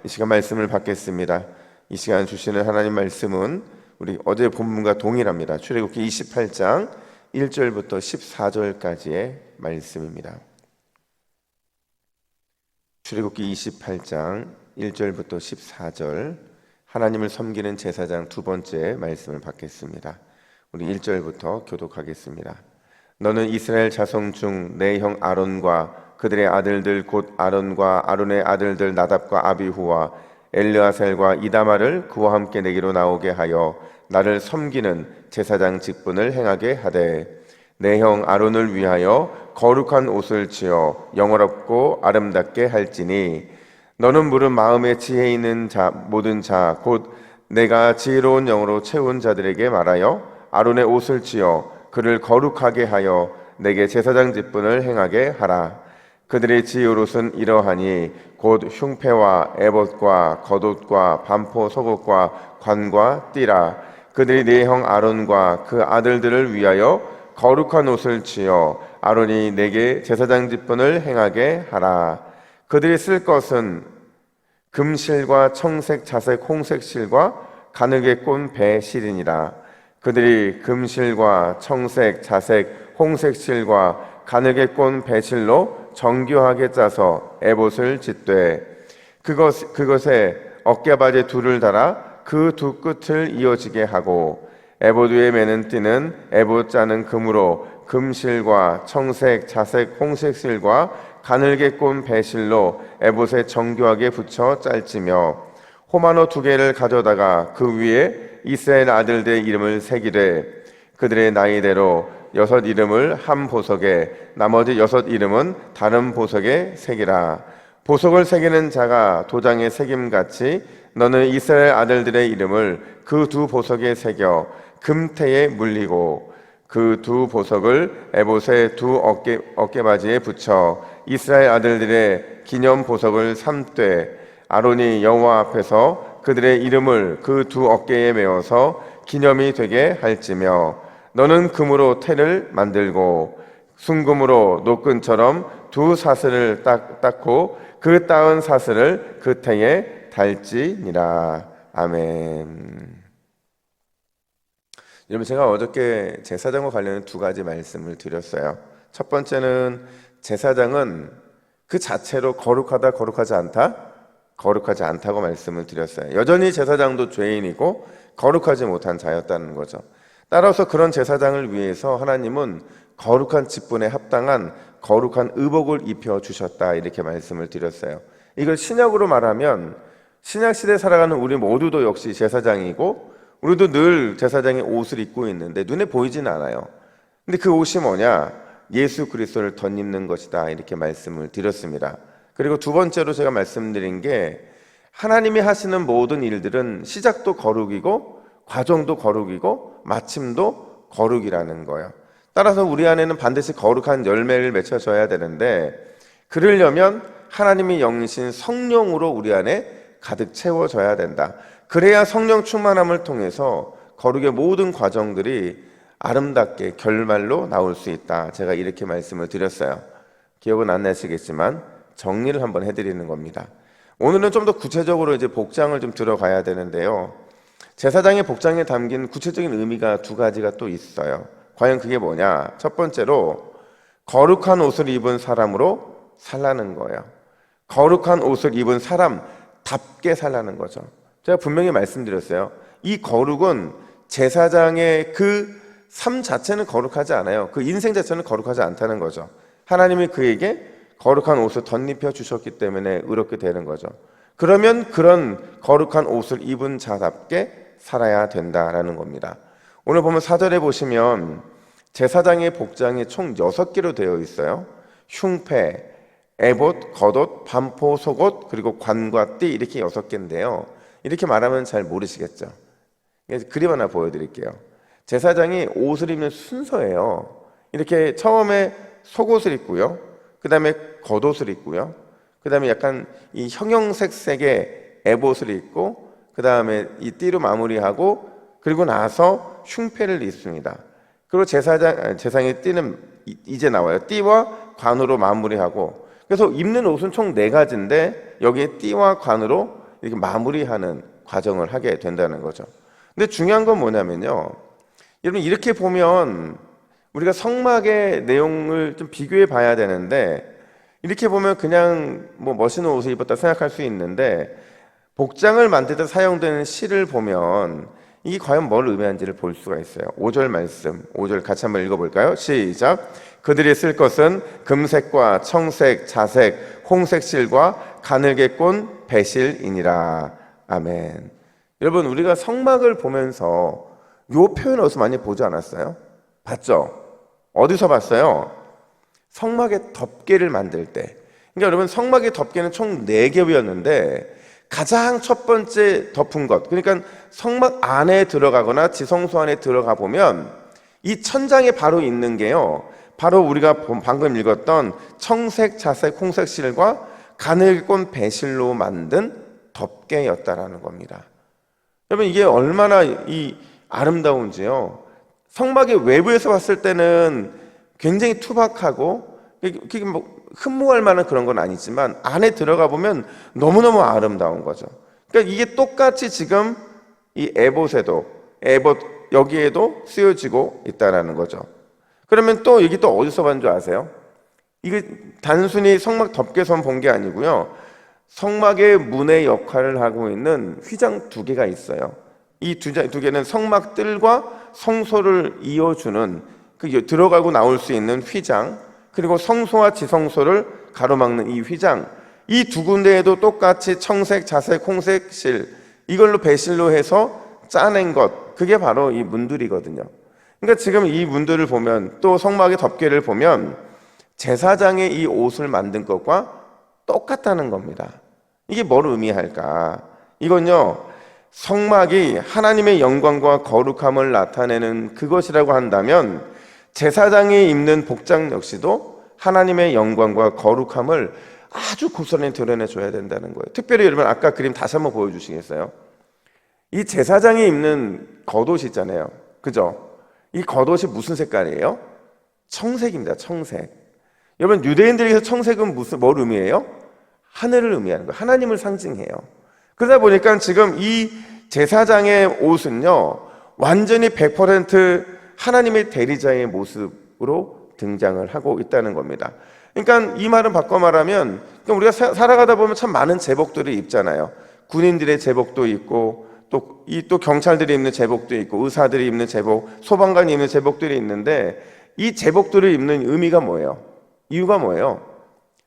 이 시간 말씀을 받겠습니다. 이 시간 주시는 하나님 말씀은 우리 어제 본문과 동일합니다. 출애굽기 28장 1절부터 14절까지의 말씀입니다. 출애굽기 28장 1절부터 14절, 하나님을 섬기는 제사장 두 번째 말씀을 받겠습니다. 우리 1절부터 교독하겠습니다. 너는 이스라엘 자손 중 내 형 아론과 그들의 아들들 곧 아론과 아론의 아들들 나답과 아비후와 엘르아살과 이다말을 그와 함께 내게로 나오게 하여 나를 섬기는 제사장 직분을 행하게 하되, 내 형 아론을 위하여 거룩한 옷을 지어 영화롭고 아름답게 할지니, 너는 물은 마음에 지혜 있는 자 모든 자 곧 내가 지혜로운 영으로 채운 자들에게 말하여 아론의 옷을 지어 그를 거룩하게 하여 내게 제사장 직분을 행하게 하라. 그들의 지을 옷은 이러하니 곧 흉패와 에봇과 겉옷과 반포 속옷과 관과 띠라. 그들이 내 형 아론과 그 아들들을 위하여 거룩한 옷을 지어 아론이 내게 제사장 직분을 행하게 하라. 그들이 쓸 것은 금실과 청색, 자색, 홍색 실과 가늘게 꼰 배 실이니라. 그들이 금실과 청색, 자색, 홍색 실과 가늘게 꼰 배실로 정교하게 짜서 에봇을 짓되, 그것에 어깨바지 둘을 달아 그 두 끝을 이어지게 하고, 에봇 위에 매는 띠는 에봇 짜는 금으로 금실과 청색, 자색, 홍색 실과 가늘게 꼰 배실로 에봇에 정교하게 붙여 짤지며, 호마노 2개를 가져다가 그 위에 이스라엘 아들들의 이름을 새기되, 그들의 나이대로 6 이름을 한 보석에 나머지 6 이름은 다른 보석에 새기라. 보석을 새기는 자가 도장에 새김같이 너는 이스라엘 아들들의 이름을 그 두 보석에 새겨 금태에 물리고, 그 두 보석을 에봇의 두 어깨바지에 붙여 이스라엘 아들들의 기념 보석을 삼되, 아론이 여호와 앞에서 그들의 이름을 그 두 어깨에 메어서 기념이 되게 할지며, 너는 금으로 태를 만들고 순금으로 노끈처럼 두 사슬을 닦고 그 따은 사슬을 그 태에 달지니라. 아멘. 여러분, 제가 어저께 제사장과 관련된 2가지 말씀을 드렸어요. 첫 번째는 제사장은 그 자체로 거룩하다, 거룩하지 않다? 거룩하지 않다고 말씀을 드렸어요. 여전히 제사장도 죄인이고 거룩하지 못한 자였다는 거죠. 따라서 그런 제사장을 위해서 하나님은 거룩한 직분에 합당한 거룩한 의복을 입혀주셨다, 이렇게 말씀을 드렸어요. 이걸 신약으로 말하면 신약시대에 살아가는 우리 모두도 역시 제사장이고, 우리도 늘 제사장의 옷을 입고 있는데 눈에 보이진 않아요. 근데 그 옷이 뭐냐? 예수 그리스도를 덧입는 것이다, 이렇게 말씀을 드렸습니다. 그리고 두 번째로 제가 말씀드린 게, 하나님이 하시는 모든 일들은 시작도 거룩이고 과정도 거룩이고 마침도 거룩이라는 거예요. 따라서 우리 안에는 반드시 거룩한 열매를 맺혀져야 되는데, 그러려면 하나님의 영이신 성령으로 우리 안에 가득 채워져야 된다. 그래야 성령 충만함을 통해서 거룩의 모든 과정들이 아름답게 결말로 나올 수 있다. 제가 이렇게 말씀을 드렸어요. 기억은 안 나시겠지만 정리를 한번 해드리는 겁니다. 오늘은 좀 더 구체적으로 이제 복장을 좀 들어가야 되는데요. 제사장의 복장에 담긴 구체적인 의미가 2가지가 또 있어요. 과연 그게 뭐냐? 첫 번째로 거룩한 옷을 입은 사람으로 살라는 거예요. 거룩한 옷을 입은 사람답게 살라는 거죠. 제가 분명히 말씀드렸어요. 이 거룩은 제사장의 그 삶 자체는 거룩하지 않아요. 그 인생 자체는 거룩하지 않다는 거죠. 하나님이 그에게 거룩한 옷을 덧입혀 주셨기 때문에 의롭게 되는 거죠. 그러면 그런 거룩한 옷을 입은 자답게 살아야 된다라는 겁니다. 오늘 보면 4절에 보시면 제사장의 복장이 총 6개로 되어 있어요. 흉패, 에봇, 겉옷, 반포, 속옷, 그리고 관과 띠, 이렇게 6개인데요. 이렇게 말하면 잘 모르시겠죠. 그림 하나 보여드릴게요. 제사장이 옷을 입는 순서예요. 이렇게 처음에 속옷을 입고요, 그 다음에 겉옷을 입고요, 그 다음에 약간 이 형형색색의 에봇을 입고, 그 다음에 이 띠로 마무리하고, 그리고 나서 흉패를 입습니다. 그리고 제사장의 띠는 이제 나와요. 띠와 관으로 마무리하고, 그래서 입는 옷은 총 4가지인데 여기에 띠와 관으로 이렇게 마무리하는 과정을 하게 된다는 거죠. 근데 중요한 건 뭐냐면요, 여러분 이렇게 보면 우리가 성막의 내용을 좀 비교해 봐야 되는데, 이렇게 보면 그냥 뭐 멋있는 옷을 입었다 생각할 수 있는데, 복장을 만들 때 사용되는 실을 보면 이게 과연 뭘 의미하는지를 볼 수가 있어요. 5절 말씀, 5절 같이 한번 읽어볼까요? 시작. 그들이 쓸 것은 금색과 청색, 자색, 홍색 실과 가늘게 꼰 배실이니라. 아멘. 여러분, 우리가 성막을 보면서 이 표현 어디서 많이 보지 않았어요? 봤죠? 어디서 봤어요? 성막의 덮개를 만들 때. 그러니까 여러분, 성막의 덮개는 총 4겹이었는데 가장 첫 번째 덮은 것, 그러니까 성막 안에 들어가거나 지성소 안에 들어가 보면 이 천장에 바로 있는 게요, 바로 우리가 방금 읽었던 청색, 자색, 홍색 실과 가늘게 꼰 배실로 만든 덮개였다라는 겁니다. 여러분, 이게 얼마나 이 아름다운지요. 성막의 외부에서 봤을 때는 굉장히 투박하고 그게 뭐 흠모할 만한 그런 건 아니지만 안에 들어가 보면 너무너무 아름다운 거죠. 그러니까 이게 똑같이 지금 이 에봇에도, 에봇 여기에도 쓰여지고 있다라는 거죠. 그러면 또 여기 또 어디서 봤는 줄 아세요? 이게 단순히 성막 덮개선 본 게 아니고요, 성막의 문의 역할을 하고 있는 휘장 2개가 있어요. 이 두 개는 성막 뜰과 성소를 이어주는, 그 들어가고 나올 수 있는 휘장, 그리고 성소와 지성소를 가로막는 이 휘장, 이 2군데에도 똑같이 청색, 자색, 홍색 실, 이걸로 배실로 해서 짜낸 것, 그게 바로 이 문들이거든요. 그러니까 지금 이 문들을 보면, 또 성막의 덮개를 보면 제사장의 이 옷을 만든 것과 똑같다는 겁니다. 이게 뭘 의미할까? 이건요, 성막이 하나님의 영광과 거룩함을 나타내는 그것이라고 한다면 제사장이 입는 복장 역시도 하나님의 영광과 거룩함을 아주 고스란히 드러내줘야 된다는 거예요. 특별히 여러분, 아까 그림 다시 한번 보여주시겠어요? 이 제사장이 입는 겉옷이 있잖아요, 그죠? 이 겉옷이 무슨 색깔이에요? 청색입니다. 청색. 여러분, 유대인들에게서 청색은 뭘 의미해요? 하늘을 의미하는 거예요. 하나님을 상징해요. 그러다 보니까 지금 이 제사장의 옷은요, 완전히 100% 하나님의 대리자의 모습으로 등장을 하고 있다는 겁니다. 그러니까 이 말은 바꿔 말하면, 우리가 살아가다 보면 참 많은 제복들을 입잖아요. 군인들의 제복도 있고, 또 경찰들이 입는 제복도 있고, 의사들이 입는 제복, 소방관이 입는 제복들이 있는데, 이 제복들을 입는 의미가 뭐예요? 이유가 뭐예요?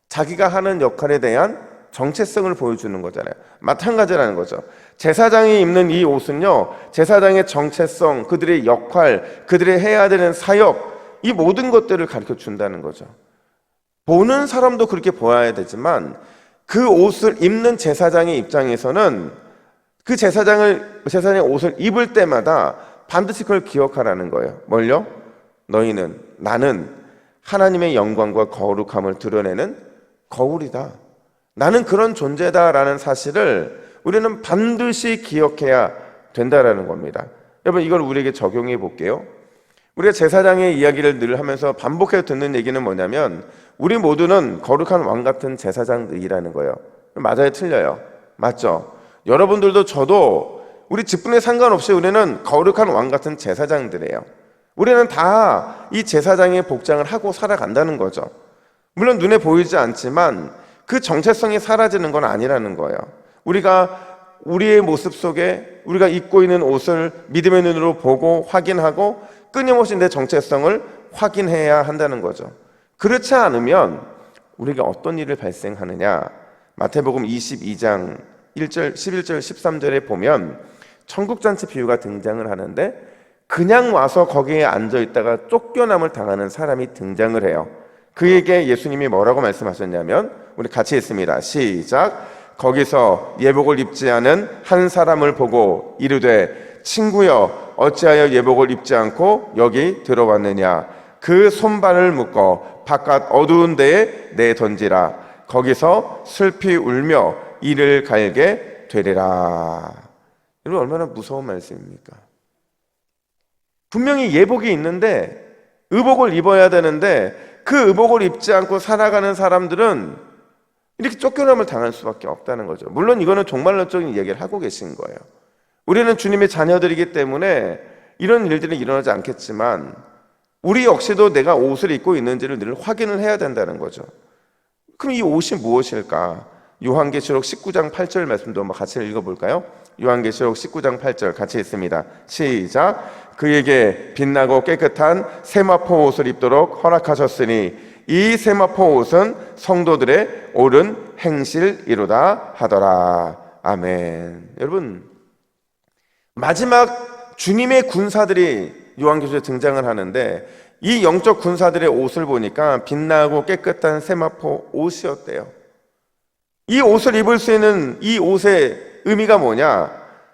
자기가 하는 역할에 대한 정체성을 보여주는 거잖아요. 마찬가지라는 거죠. 제사장이 입는 이 옷은요, 제사장의 정체성, 그들의 역할, 그들의 해야 되는 사역, 이 모든 것들을 가르쳐 준다는 거죠. 보는 사람도 그렇게 보아야 되지만 그 옷을 입는 제사장의 입장에서는 그 제사장의 옷을 입을 때마다 반드시 그걸 기억하라는 거예요. 뭘요? 나는 하나님의 영광과 거룩함을 드러내는 거울이다. 나는 그런 존재다라는 사실을 우리는 반드시 기억해야 된다라는 겁니다. 여러분, 이걸 우리에게 적용해 볼게요. 우리가 제사장의 이야기를 늘 하면서 반복해서 듣는 얘기는 뭐냐면, 우리 모두는 거룩한 왕 같은 제사장들이라는 거예요. 맞아요? 틀려요? 맞죠? 여러분들도 저도 우리 직분에 상관없이 우리는 거룩한 왕 같은 제사장들이에요. 우리는 다 이 제사장의 복장을 하고 살아간다는 거죠. 물론 눈에 보이지 않지만 그 정체성이 사라지는 건 아니라는 거예요. 우리가 우리의 모습 속에 우리가 입고 있는 옷을 믿음의 눈으로 보고 확인하고 끊임없이 내 정체성을 확인해야 한다는 거죠. 그렇지 않으면 우리가 어떤 일을 발생하느냐, 마태복음 22장 1절, 11절, 13절에 보면 천국잔치 비유가 등장을 하는데, 그냥 와서 거기에 앉아있다가 쫓겨남을 당하는 사람이 등장을 해요. 그에게 예수님이 뭐라고 말씀하셨냐면, 우리 같이 읽습니다. 시작. 거기서 예복을 입지 않은 한 사람을 보고 이르되, 친구여, 어찌하여 예복을 입지 않고 여기 들어왔느냐? 그 손발을 묶어 바깥 어두운 데에 내던지라. 거기서 슬피 울며 이를 갈게 되리라. 여러분, 얼마나 무서운 말씀입니까? 분명히 예복이 있는데, 의복을 입어야 되는데 그 의복을 입지 않고 살아가는 사람들은 이렇게 쫓겨남을 당할 수밖에 없다는 거죠. 물론 이거는 종말론적인 얘기를 하고 계신 거예요. 우리는 주님의 자녀들이기 때문에 이런 일들이 일어나지 않겠지만 우리 역시도 내가 옷을 입고 있는지를 늘 확인을 해야 된다는 거죠. 그럼 이 옷이 무엇일까? 요한계시록 19장 8절 말씀도 한번 같이 읽어볼까요? 요한계시록 19장 8절 같이 읽습니다. 시작. 그에게 빛나고 깨끗한 세마포 옷을 입도록 허락하셨으니 이 세마포 옷은 성도들의 옳은 행실이로다 하더라. 아멘. 여러분, 마지막 주님의 군사들이 요한계시록에 등장을 하는데 이 영적 군사들의 옷을 보니까 빛나고 깨끗한 세마포 옷이었대요. 이 옷을 입을 수 있는 이 옷의 의미가 뭐냐?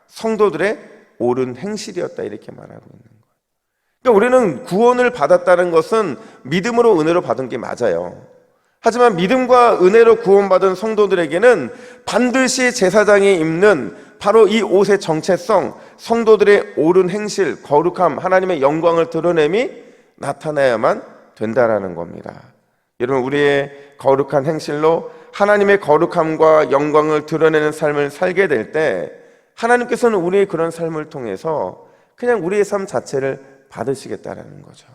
성도들의 옳은 행실이었다, 이렇게 말하고 있는 거예요. 그러니까 우리는 구원을 받았다는 것은 믿음으로 은혜로 받은 게 맞아요. 하지만 믿음과 은혜로 구원받은 성도들에게는 반드시 제사장이 입는 바로 이 옷의 정체성, 성도들의 옳은 행실, 거룩함, 하나님의 영광을 드러냄이 나타나야만 된다라는 겁니다. 여러분, 우리의 거룩한 행실로 하나님의 거룩함과 영광을 드러내는 삶을 살게 될 때 하나님께서는 우리의 그런 삶을 통해서 그냥 우리의 삶 자체를 받으시겠다라는 거죠.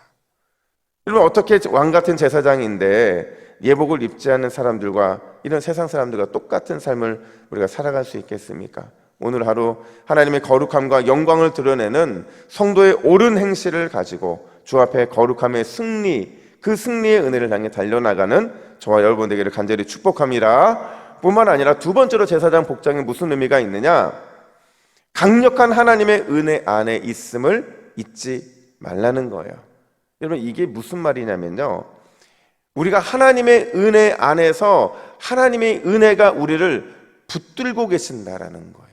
여러분, 어떻게 왕 같은 제사장인데 예복을 입지 않는 사람들과 이런 세상 사람들과 똑같은 삶을 우리가 살아갈 수 있겠습니까? 오늘 하루 하나님의 거룩함과 영광을 드러내는 성도의 옳은 행실을 가지고 주 앞에 거룩함의 승리, 그 승리의 은혜를 향해 달려나가는 저와 여러분 되기를 간절히 축복합니다. 뿐만 아니라 두 번째로 제사장 복장에 무슨 의미가 있느냐? 강력한 하나님의 은혜 안에 있음을 잊지 말라는 거예요. 여러분, 이게 무슨 말이냐면요, 우리가 하나님의 은혜 안에서 하나님의 은혜가 우리를 붙들고 계신다라는 거예요.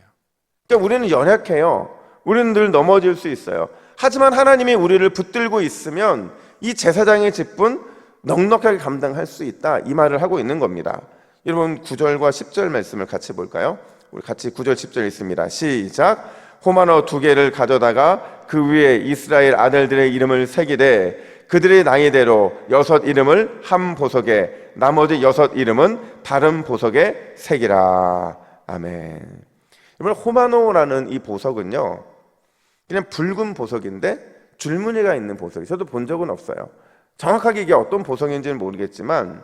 그러니까 우리는 연약해요. 우리는 늘 넘어질 수 있어요. 하지만 하나님이 우리를 붙들고 있으면 이 제사장의 직분 넉넉하게 감당할 수 있다, 이 말을 하고 있는 겁니다. 여러분, 9절과 10절 말씀을 같이 볼까요? 우리 같이 9절 10절 있습니다. 시작. 호마노 2개를 가져다가 그 위에 이스라엘 아들들의 이름을 새기되 그들의 나이대로 6 이름을 한 보석에 나머지 6 이름은 다른 보석에 새기라. 아멘. 여러분, 호마노라는 이 보석은요, 그냥 붉은 보석인데 줄무늬가 있는 보석이, 저도 본 적은 없어요. 정확하게 이게 어떤 보석인지는 모르겠지만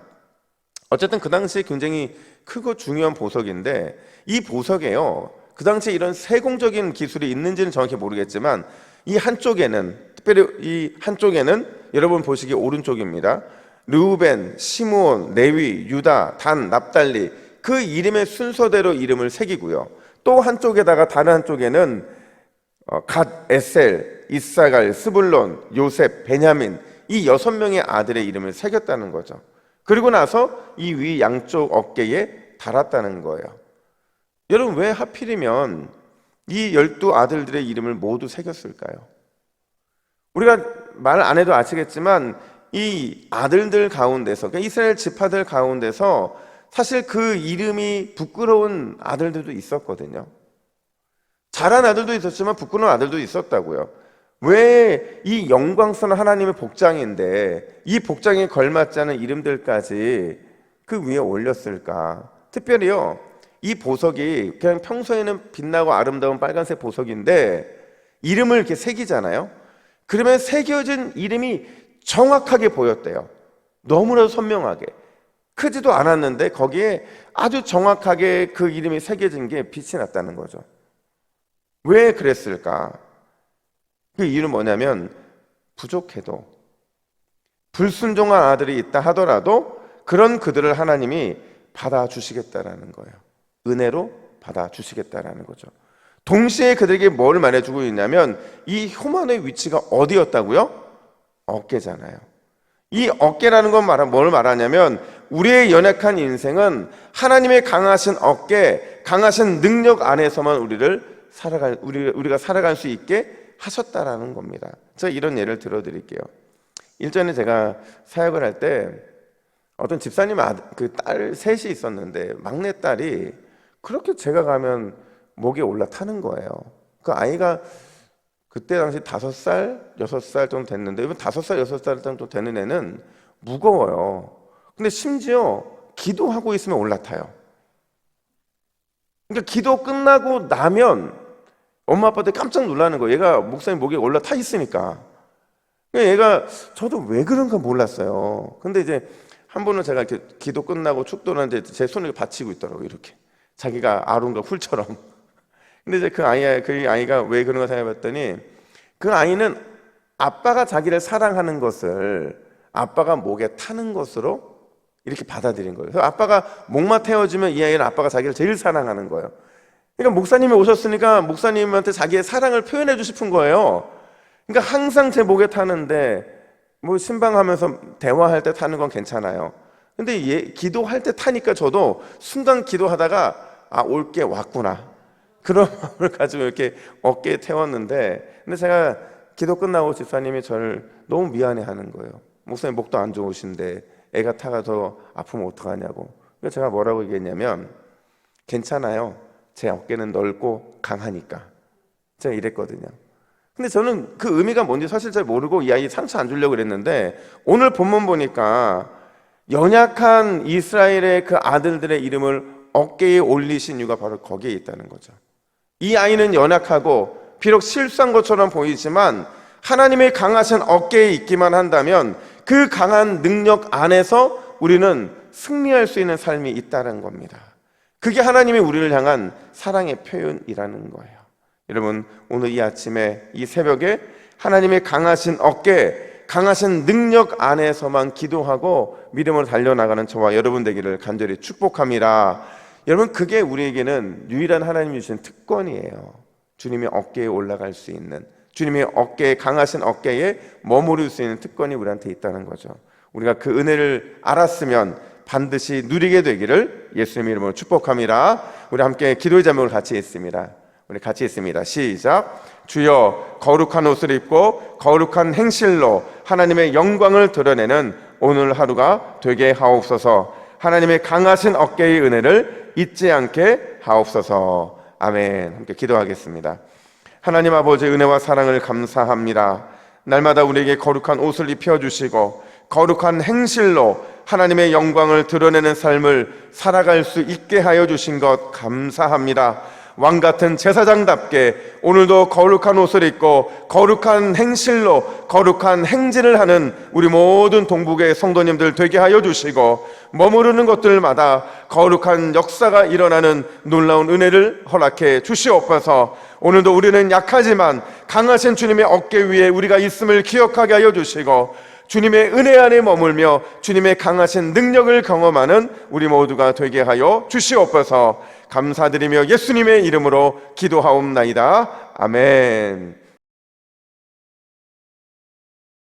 어쨌든 그 당시에 굉장히 크고 중요한 보석인데, 이 보석에요, 그 당시에 이런 세공적인 기술이 있는지는 정확히 모르겠지만 이 한쪽에는, 특별히 이 한쪽에는 여러분 보시기 오른쪽입니다, 르우벤, 시므온, 레위, 유다, 단, 납달리 그 이름의 순서대로 이름을 새기고요, 또 한쪽에다가 다른 한쪽에는 갓, 에셀, 이사갈, 스불론, 요셉, 베냐민 이 6명의 아들의 이름을 새겼다는 거죠. 그리고 나서 이 위 양쪽 어깨에 달았다는 거예요. 여러분, 왜 하필이면 이 12 아들들의 이름을 모두 새겼을까요? 우리가 말 안 해도 아시겠지만 이 아들들 가운데서, 그러니까 이스라엘 지파들 가운데서 사실 그 이름이 부끄러운 아들들도 있었거든요. 잘한 아들도 있었지만 부끄러운 아들도 있었다고요. 왜 이 영광스러운 하나님의 복장인데 이 복장에 걸맞지 않은 이름들까지 그 위에 올렸을까? 특별히요, 이 보석이 그냥 평소에는 빛나고 아름다운 빨간색 보석인데 이름을 이렇게 새기잖아요. 그러면 새겨진 이름이 정확하게 보였대요. 너무나도 선명하게. 크지도 않았는데 거기에 아주 정확하게 그 이름이 새겨진 게 빛이 났다는 거죠. 왜 그랬을까? 그 이유는 뭐냐면, 부족해도 불순종한 아들이 있다 하더라도 그런 그들을 하나님이 받아주시겠다라는 거예요. 은혜로 받아주시겠다라는 거죠. 동시에 그들에게 뭘 말해주고 있냐면, 이 호마노의 위치가 어디였다고요? 어깨잖아요. 이 어깨라는 건 뭘 말하냐면, 우리의 연약한 인생은 하나님의 강하신 어깨, 강하신 능력 안에서만 우리가 살아갈 수 있게 하셨다라는 겁니다. 제가 이런 예를 들어드릴게요. 일전에 제가 사역을 할 때 어떤 집사님 그 딸 셋이 있었는데 막내 딸이 그렇게 제가 가면 목에 올라타는 거예요. 그 아이가 그때 당시 5살, 6살 정도 됐는데, 이번 5살, 6살 정도 되는 애는 무거워요. 근데 심지어 기도하고 있으면 올라타요. 그러니까 기도 끝나고 나면 엄마 아빠한테 깜짝 놀라는 거예요. 얘가 목사님 목에 올라타 있으니까. 얘가 저도 왜 그런가 몰랐어요. 근데 이제 한 번은 제가 이렇게 기도 끝나고 축도하는데 제 손을 받치고 있더라고요. 이렇게 자기가 아론과 훌처럼. 근데 이제 그 아이가 왜 그런가 생각해봤더니 그 아이는 아빠가 자기를 사랑하는 것을 아빠가 목에 타는 것으로 이렇게 받아들인 거예요. 그래서 아빠가 목만 태워주면 이 아이는 아빠가 자기를 제일 사랑하는 거예요. 그러니까 목사님이 오셨으니까 목사님한테 자기의 사랑을 표현해 주고 싶은 거예요. 그러니까 항상 제 목에 타는데 뭐 신방하면서 대화할 때 타는 건 괜찮아요. 근데 기도할 때 타니까 저도 순간 기도하다가 올 게 왔구나 그런 마음을 가지고 이렇게 어깨에 태웠는데, 근데 제가 기도 끝나고 집사님이 저를 너무 미안해하는 거예요. 목사님 목도 안 좋으신데 애가 타가 더 아프면 어떡하냐고. 그래서 제가 뭐라고 얘기했냐면 괜찮아요. 제 어깨는 넓고 강하니까. 제가 이랬거든요. 근데 저는 그 의미가 뭔지 사실 잘 모르고 이 아이 상처 안 주려고 그랬는데 오늘 본문 보니까 연약한 이스라엘의 그 아들들의 이름을 어깨에 올리신 이유가 바로 거기에 있다는 거죠. 이 아이는 연약하고 비록 실수한 것처럼 보이지만 하나님의 강하신 어깨에 있기만 한다면 그 강한 능력 안에서 우리는 승리할 수 있는 삶이 있다는 겁니다. 그게 하나님이 우리를 향한 사랑의 표현이라는 거예요. 여러분, 오늘 이 아침에 이 새벽에 하나님의 강하신 어깨, 강하신 능력 안에서만 기도하고 믿음으로 달려나가는 저와 여러분 되기를 간절히 축복합니다. 여러분, 그게 우리에게는 유일한 하나님이 주신 특권이에요. 주님의 어깨에 올라갈 수 있는, 주님의 어깨에, 강하신 어깨에 머무를 수 있는 특권이 우리한테 있다는 거죠. 우리가 그 은혜를 알았으면 반드시 누리게 되기를 예수님의 이름으로 축복합니다. 우리 함께 기도의 제목을 같이 읽습니다. 우리 같이 읽습니다. 시작. 주여, 거룩한 옷을 입고 거룩한 행실로 하나님의 영광을 드러내는 오늘 하루가 되게 하옵소서. 하나님의 강하신 어깨의 은혜를 잊지 않게 하옵소서. 아멘. 함께 기도하겠습니다. 하나님 아버지의 은혜와 사랑을 감사합니다. 날마다 우리에게 거룩한 옷을 입혀주시고 거룩한 행실로 하나님의 영광을 드러내는 삶을 살아갈 수 있게 하여 주신 것 감사합니다. 왕같은 제사장답게 오늘도 거룩한 옷을 입고 거룩한 행실로 거룩한 행진을 하는 우리 모든 동북의 성도님들 되게 하여 주시고 머무르는 것들마다 거룩한 역사가 일어나는 놀라운 은혜를 허락해 주시옵소서. 오늘도 우리는 약하지만 강하신 주님의 어깨 위에 우리가 있음을 기억하게 하여 주시고 주님의 은혜 안에 머물며 주님의 강하신 능력을 경험하는 우리 모두가 되게 하여 주시옵소서. 감사드리며 예수님의 이름으로 기도하옵나이다. 아멘.